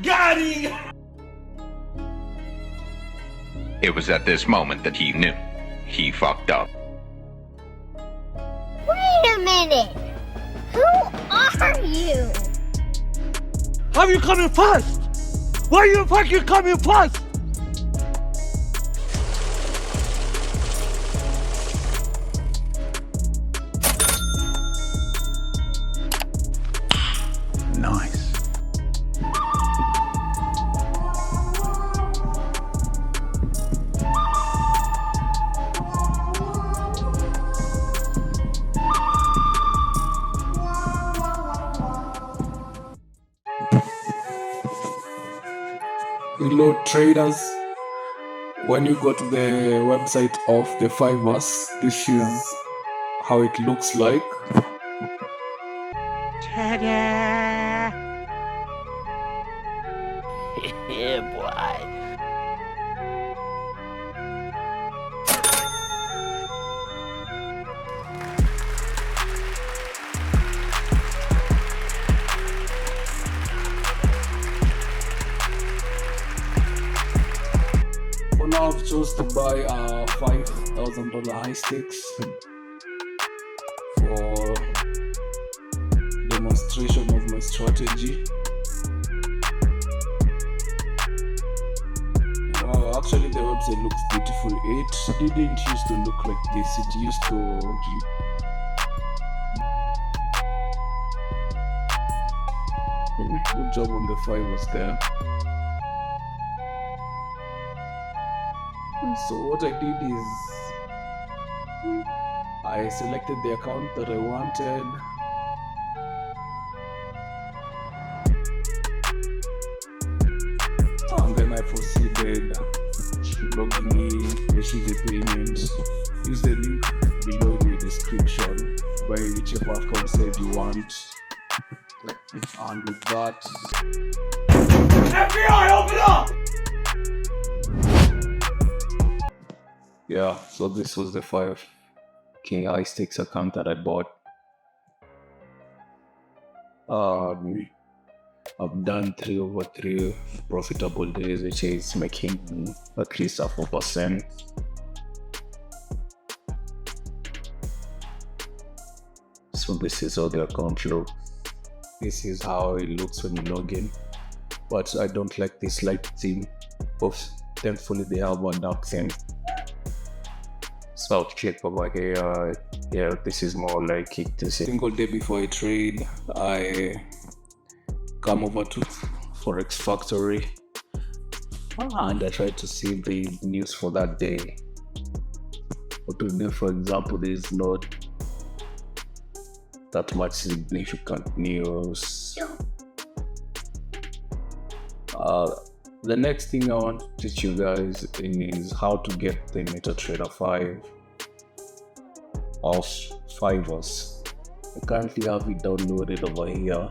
Got him! It was at this moment that he knew. He fucked up. Wait a minute! Who are you? How you coming first? Why you fucking coming first? Nice. Hello traders, when you go to the website of the 5ERS, this is how it looks like. Ta-da! Yeah, boy. For now, I've chose to buy a $5,000 high stakes for demonstration of my strategy. Wow, actually the website looks beautiful. It didn't used to look like this. It used to good job on the 5ERS there. So what I did is I selected the account that I wanted. And then I proceeded logging in, receive the payment. Use the link below in the description by whichever account save you want. And with that, FBI, open up! yeah, so this was the 5K high stakes account that I bought. I've done 3 over 3 profitable days, which is making at least a 4%. So this is how the account looks. This is how it looks when you log in. But I don't like this light theme. But thankfully they have one dark theme. So I'll check over here. Yeah, this is more like it. A single day before I trade, I come over to Forex Factory and I try to see the news for that day. But today, for example, there is not that much significant news. The next thing I want to teach you guys is how to get the MetaTrader 5 of 5ERS. I currently have it downloaded over here.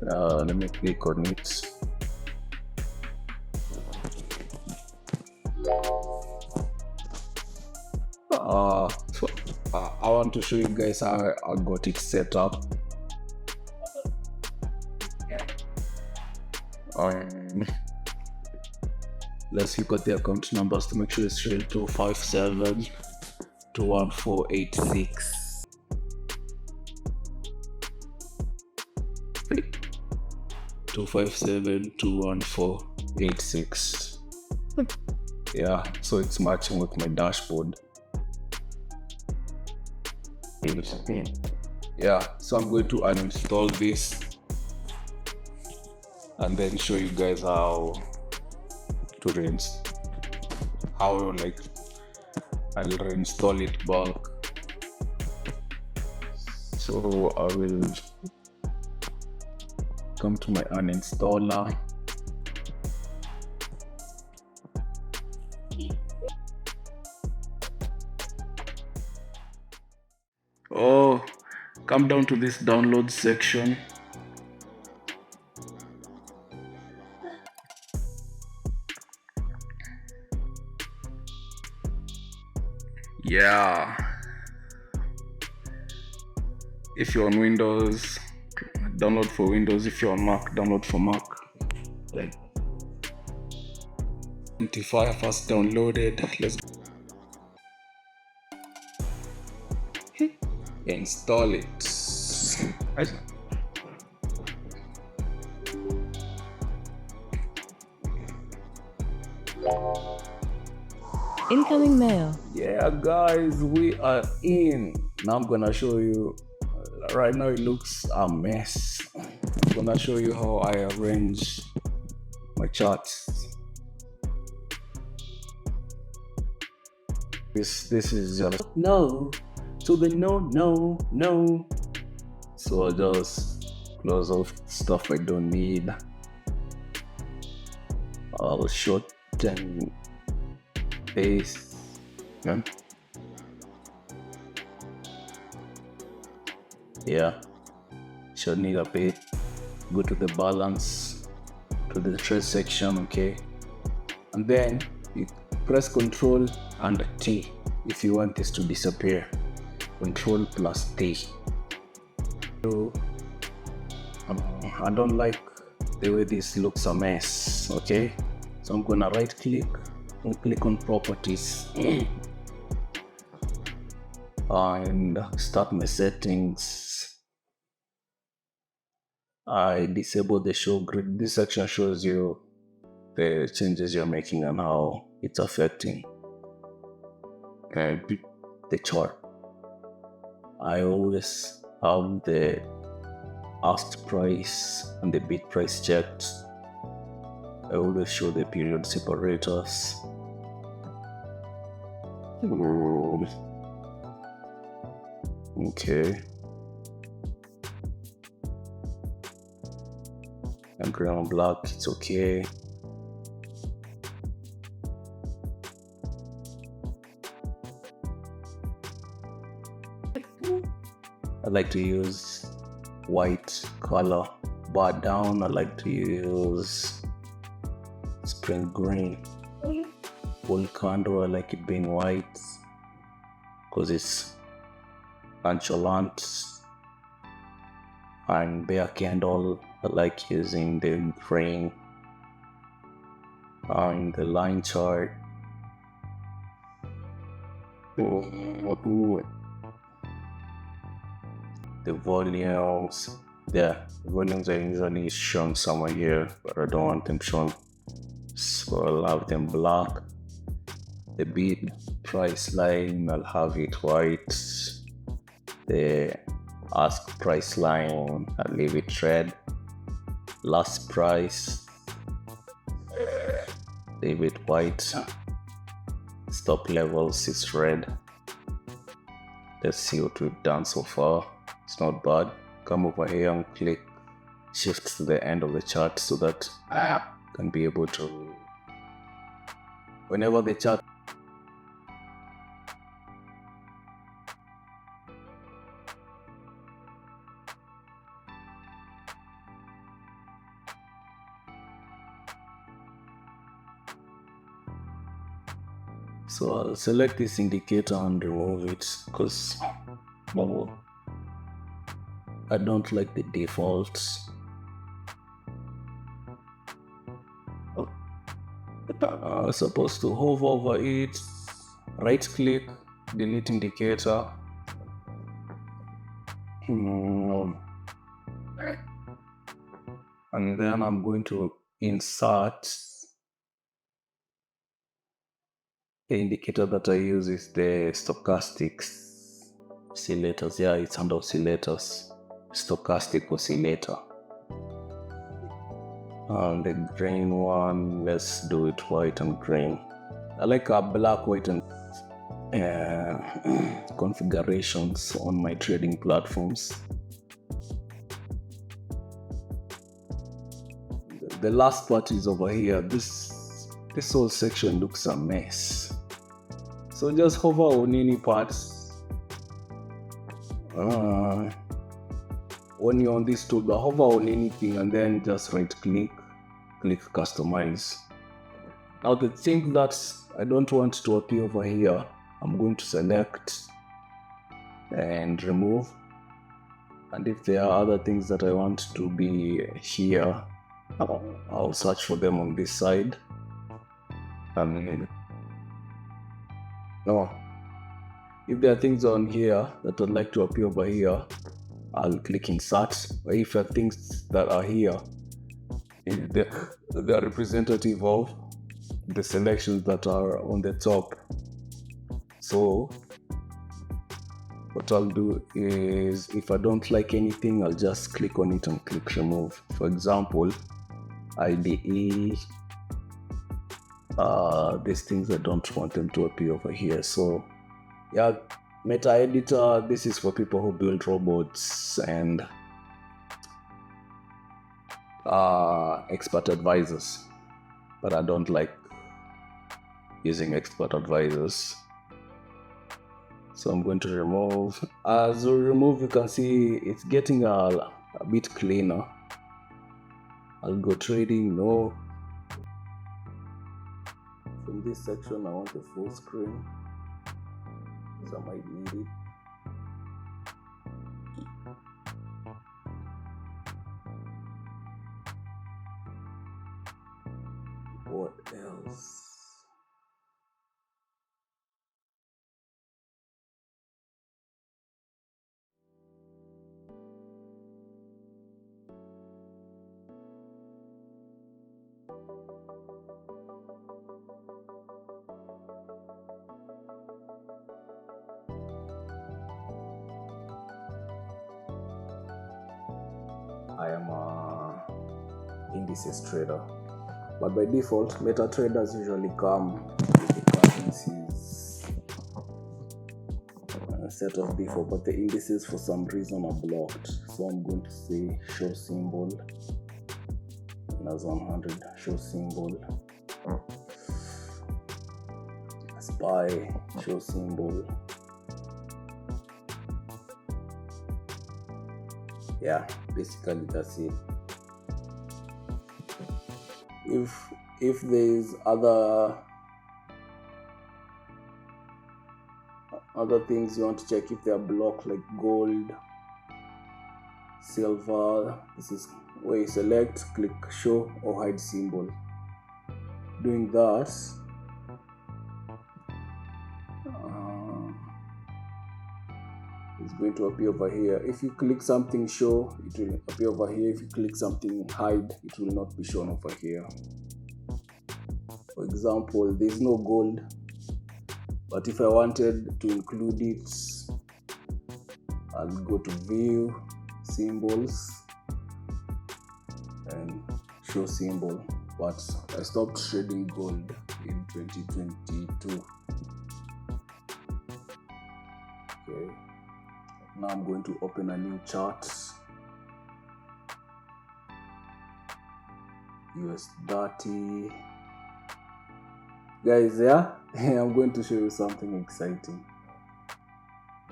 Let me click on it. So I want to show you guys how I got it set up. Let's look at the account numbers to make sure it's real. 257 21486. 257 21486. Yeah, so it's matching with my dashboard. Yeah, so I'm going to uninstall this and then show you guys how to I'll reinstall it back. So I will come to my uninstaller. Come down to this download section. Yeah, if you're on Windows, Download for Windows. If you're on Mac, download for Mac. Like THE5ERS downloaded. Let's install it. Incoming mail. Yeah, guys, we are in. Now I'm gonna show you. Right now it looks a mess. I'm gonna show you how I arrange my charts. This is just no to the no. So I just close off stuff I don't need. I'll shorten paste. Yeah, should need a bit. Go to the balance, to the trace section, okay, and then you press Control and T if you want this to disappear. Control plus T. So I don't like the way this looks a mess, okay, so I'm gonna right click and click on properties and start my settings. I disable the show grid. This section shows you the changes you're making and how it's affecting the chart. I always have the asked price and the bid price checked. I always show the period separators. Okay. And gray and black, it's okay. I like to use white color. Bar down, I like to use spring green. Full candle, I like it being white because it's nonchalant. And bear candle, I like using the green. And the line chart, the volumes, the volumes are usually shown somewhere here, but I don't want them shown, so I'll have them black. The bid price line, I'll have it white. The ask price line, I'll leave it red. Last price, leave it white. Stop levels is red. Let's see what we've done so far. It's not bad. Come over here and click shift to the end of the chart so that I can be able to, whenever the chart so I'll select this indicator and remove it because I don't like the defaults. I'm supposed to hover over it, right click, delete indicator. And then I'm going to insert. The indicator that I use is the stochastics oscillators. Yeah, it's under oscillators. Stochastic oscillator. And the green one, let's do it white and green. I like a black, white and configurations on my trading platforms. The last part is over here. This whole section looks a mess. So just hover on any parts. When you're on this toolbar, hover on anything and then just right click, click customize. Now the thing that I don't want to appear over here, I'm going to select and remove. And if there are other things that I want to be here, I'll search for them on this side. No, if there are things on here that I'd like to appear over here, I'll click insert. Or if there are things that are here, they're representative of the selections that are on the top. So what I'll do is, if I don't like anything, I'll just click on it and click remove. For example, IDE, these things I don't want them to appear over here. So yeah, meta editor, this is for people who build robots and expert advisors, but I don't like using expert advisors, so I'm going to remove. As we remove, you can see it's getting a bit cleaner. I'll go trading. No, from this section I want the full screen because I might need it. What else? I am a indices trader, but by default, meta traders usually come with the currencies set of default, but the indices for some reason are blocked. So I'm going to say show symbol, and as 100 show symbol, SPY show symbol. Yeah, basically that's it. If there's other things you want to check, if they are blocked, like gold, silver, this is where you select, click show or hide symbol. Doing that, it's going to appear over here. If you click something show, it will appear over here. If you click something hide, it will not be shown over here. For example, there's no gold, but if I wanted to include it, I'll go to view symbols and show symbol. But I stopped trading gold in 2022. Okay. Now I'm going to open a new chart. US30. Guys, yeah, I'm going to show you something exciting.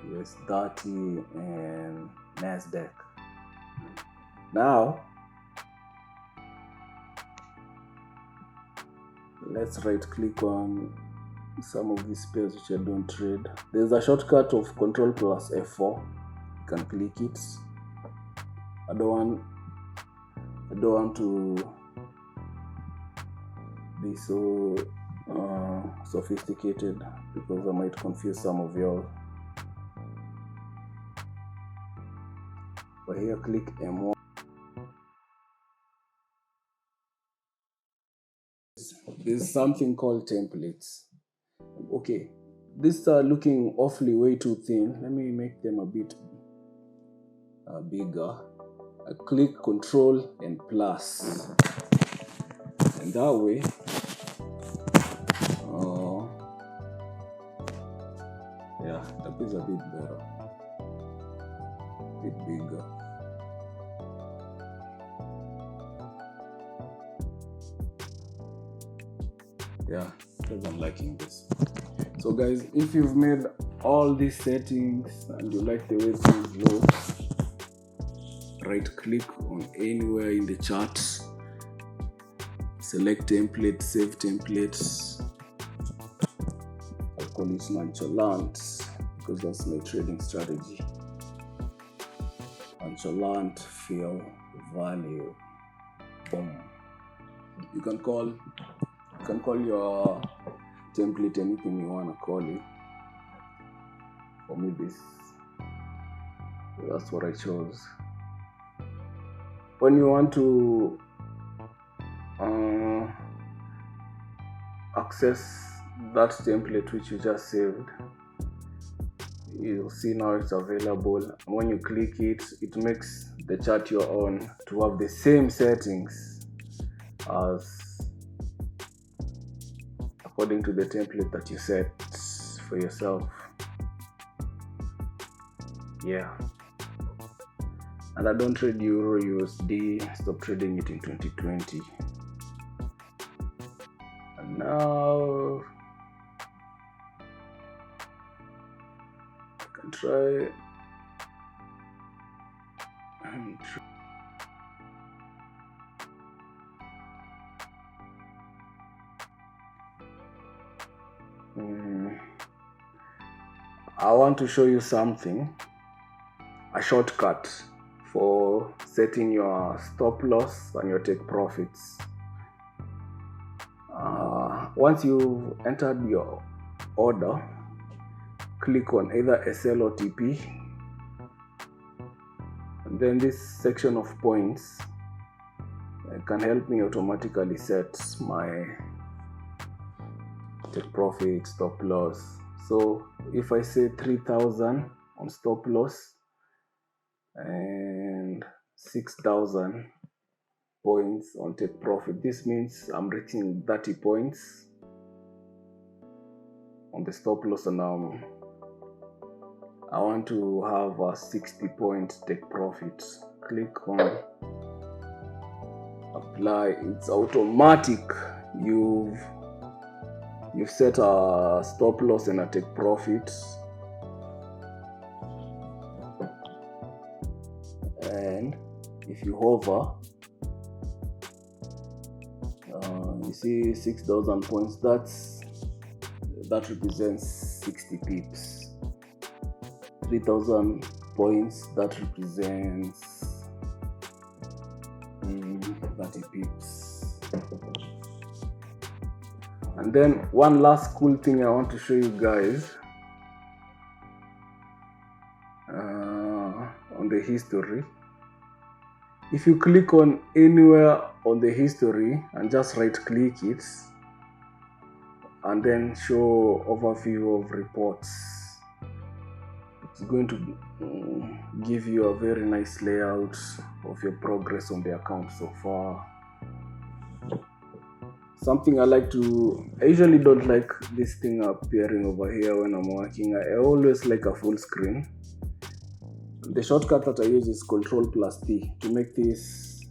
US30 and NASDAQ. Now, let's right click on some of these pairs which I don't trade. There's a shortcut of Control plus F4. You can click it. I don't want to be so sophisticated because I might confuse some of y'all. But here, click M1. There's something called templates. Okay, these are looking awfully way too thin. Let me make them a bit bigger. I click Control and plus, and that way, yeah, that is a bit better, a bit bigger. Yeah, because I'm liking this. So guys, if you've made all these settings and you like the way things look, right click on anywhere in the chart, select template, save templates. I'll call it nonchalant because that's my trading strategy. NonchalantPhilValue. Boom. You can call your template anything you wanna call it. For me, that's what I chose. When you want to access that template which you just saved, you'll see now it's available. When you click it, it makes the chart you're on to have the same settings as according to the template that you set for yourself. Yeah. And I don't trade Euro USD, stop trading it in 2020. And now I can try I want to show you something, a shortcut for setting your stop loss and your take profits. Once you've entered your order, click on either SL or TP, and then this section of points can help me automatically set my take profit, stop loss. So if I say 3,000 on stop loss and 6,000 points on take profit, this means I'm reaching 30 points on the stop loss, and I want to have a 60 point take profit. Click on apply. It's automatic. You've set a stop loss and a take profit, and if you hover, you see 6,000 points. That represents 60 pips. 3,000 points, that represents 30 pips. And then one last cool thing I want to show you guys on the history. If you click on anywhere on the history and just right click it and then show overview of reports, it's going to give you a very nice layout of your progress on the account so far. Something I usually don't like this thing appearing over here when I'm working. I always like a full screen. The shortcut that I use is Ctrl+T to make this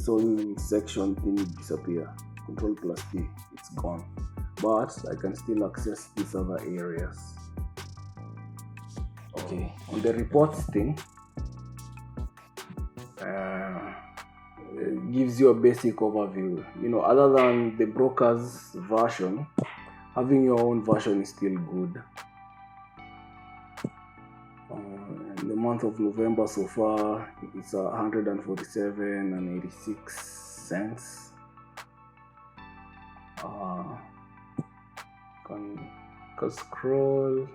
whole section thing disappear. Ctrl+T, it's gone. But I can still access these other areas. Okay, on the reports thing, it gives you a basic overview. Other than the broker's version, having your own version is still good. In the month of November so far, it's 147.86. Can scroll.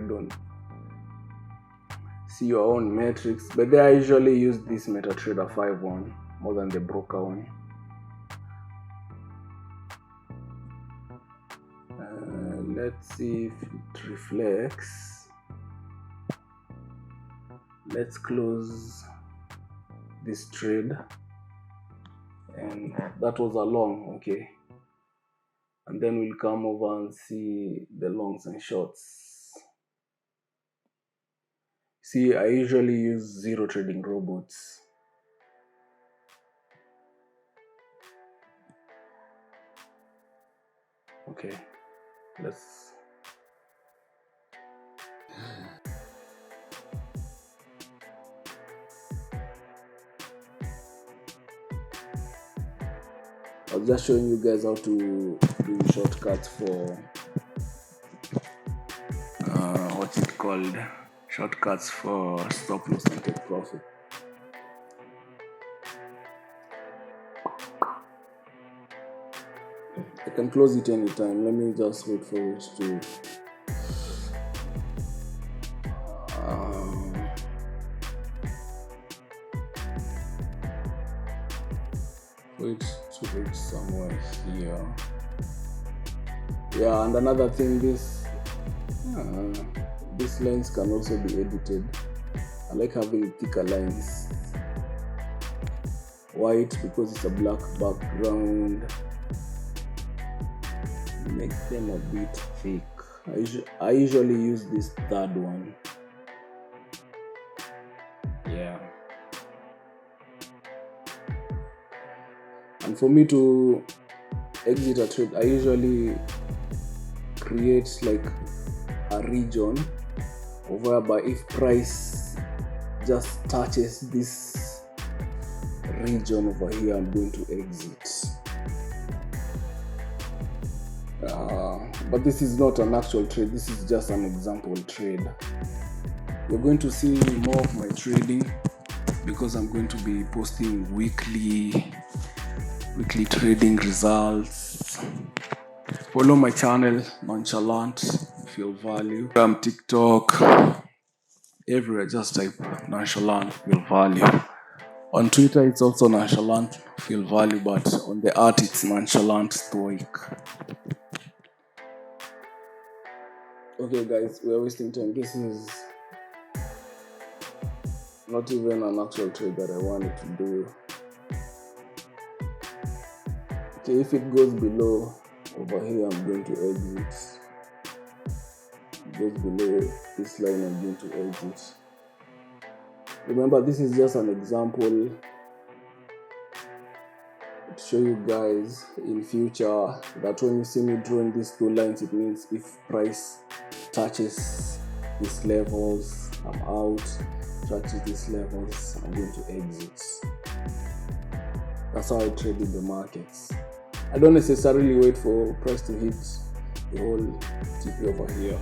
Don't see your own metrics, but I usually use this MetaTrader 5 one more than the broker one. Let's see if it reflects. Let's close this trade, and that was a long, okay, and then we'll come over and see the longs and shorts. See, I usually use zero trading robots. Okay, let's I was just showing you guys how to do shortcuts for what's it called? shortcuts for stop loss and take profit. I can close it anytime. Let me just wait for it to reach somewhere here. Yeah, and another thing, these lines can also be edited. I like having thicker lines. White because it's a black background. Make them a bit thick. I usually use this third one. Yeah. And for me to exit a trade, I usually create like a region whereby if price just touches this region over here, I'm going to exit. But this is not an actual trade, this is just an example trade. You're going to see more of my trading because I'm going to be posting weekly trading results. Follow my channel, NonchalantPhilValue. TikTok, everywhere, just type NonchalantPhilValue. On Twitter, it's also NonchalantPhilValue, but on the art, it's Nonchalant Stoic. Okay, guys, we are wasting time. This is not even an actual trade that I wanted to do. Okay, if it goes below over here, I'm going to exit. It goes below this line, I'm going to exit. Remember, this is just an example to show you guys in future that when you see me drawing these two lines, it means if price touches these levels, I'm out. Touches these levels, I'm going to exit. That's how I trade in the markets. I don't necessarily wait for price to hit the whole TP over here.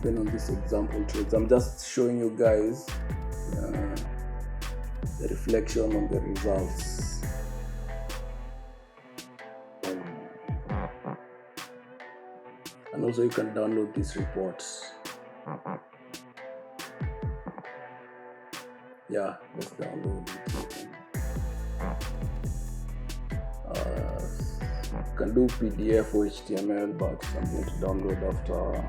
Then on this example trades, I'm just showing you guys the reflection on the results. And also you can download these reports. Yeah, let's download it. You can do PDF or HTML, but I'm going to download after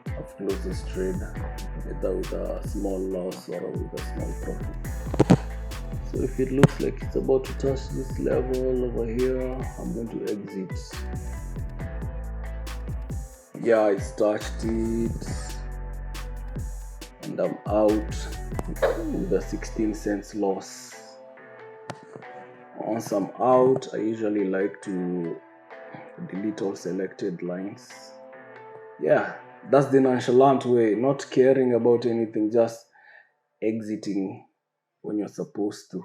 I've closed this trade, either with a small loss or with a small profit. So if it looks like it's about to touch this level over here, I'm going to exit. Yeah, it's touched it, and I'm out with a 16 cents loss. Once I'm out, I usually like to delete all selected lines. Yeah, that's the nonchalant way, not caring about anything, just exiting when you're supposed to.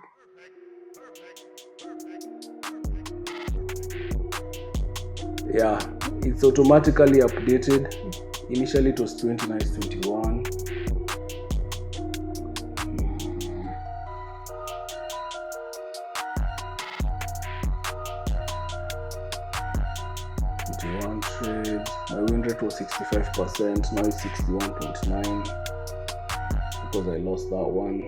Yeah, it's automatically updated. Initially it was 29.21. 21 trades. My win rate was 65%. Now it's 61.9 because I lost that one.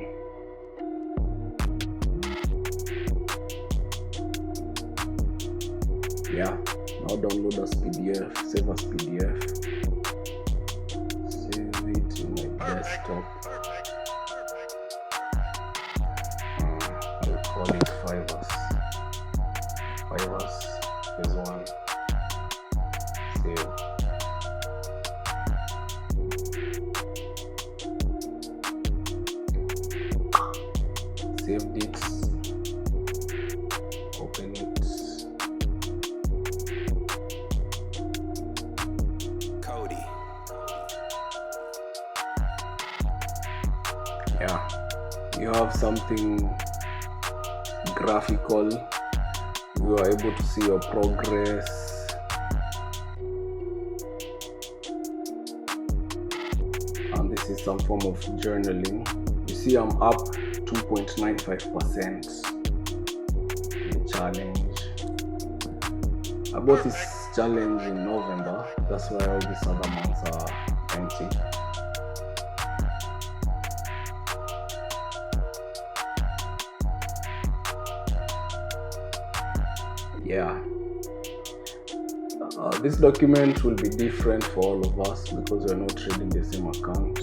Yeah. Now download as PDF, save as PDF, save it in my desktop. I'll call it 5ERS. 5ERS is one. Save. Saved it. Open it. Yeah, you have something graphical. You are able to see your progress. this is some form of journaling. You see I'm up 2.95% in the challenge. I bought this challenge in November, that's why all these other months are empty. Yeah, this document will be different for all of us because we're not trading the same account.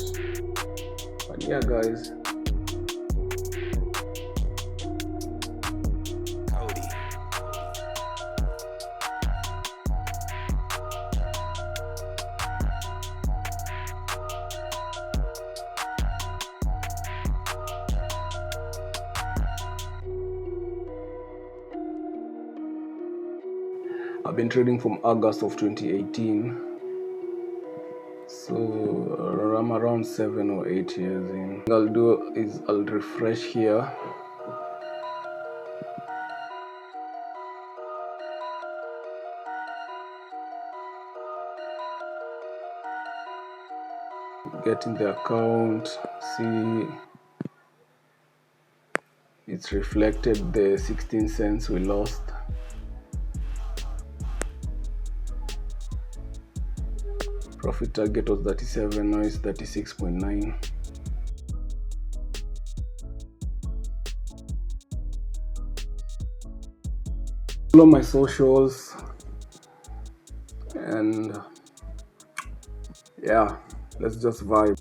But yeah, guys, I've been trading from August of 2018, so I'm around 7 or 8 years in. What I'll do is I'll refresh here. Get in the account, see it's reflected the 16 cents we lost. Profit target was 37, now it's 36.9. Follow my socials, and yeah, let's just vibe.